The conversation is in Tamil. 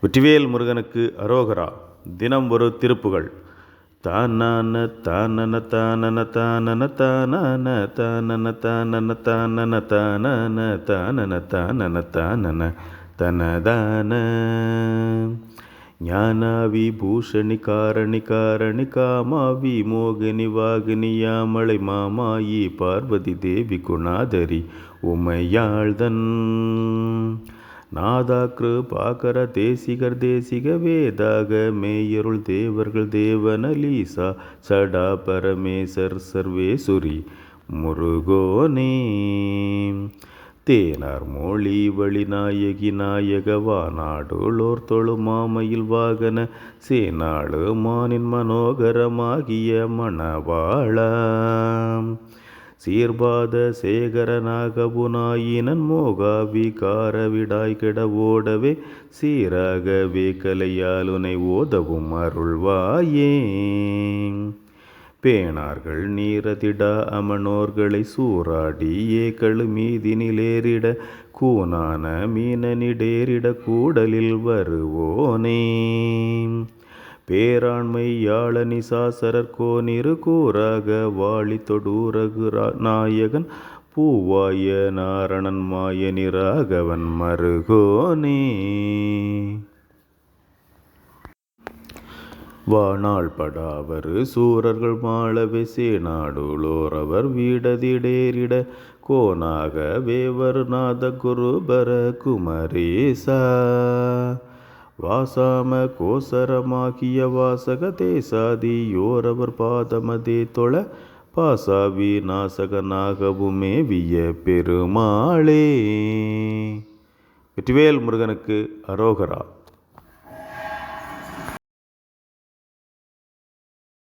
வெற்றிவேல் முருகனுக்கு அரோகரா. தினம் ஒரு திருப்புகள். தானன தானன தானன தானன தானன தானன தானன தானன தானன தானன தானன தானன தனதான ஞானாவி பூஷணி காரணி காரணி காமாவி மோகினி வாகினி யாமளை மாமாயி பார்வதி தேவி குணாதரி உமையாழ்தன் நாதாக்ரு பாக்கர தேசிகர் தேசிக வேதாக மேயருள் தேவர்கள் தேவனலீசா சடா பரமேசர் சர்வேசுரி முருகோனே தேனார் மொழி வழி நாயகி நாயகவா நாடுளோர் தொழு மாமையில் வாகன சேனாளு மானின் மனோகரமாகிய மணவாளா சீர்பாத சேகரனாகவுனாயினன் மோகாவி காரவிடாய் கெட ஓடவே சீராகவே கலையாலுனை ஓதவும் அருள்வாயே பேணார்கள் நீரதிடா அமனோர்களை சூறாடியே கழுமீதினிலேறிட கூனான மீனனிடேறிட கூடலில் வருவோனே பேராண்மை யாழனி சாசரர் கோனிரு கூறாக வாழி தொடூரகு நாயகன் பூவாய நாரணன் மாயனி ராகவன் மருகோனே வாணாள் படாவர் சூரர்கள் மாளவே சேனாடுளோர் அவர் வீடதிடேறிட கோனாக வேவர் நாத குருபர குமரேசா வாசாம கோசரமாகிய வாசக தேசாதியோரவர் பாதமதே தொழ பாசாவி நாசகனாகவுமேவிய பெருமாளே. வெற்றிவேல் முருகனுக்கு அரோகரா.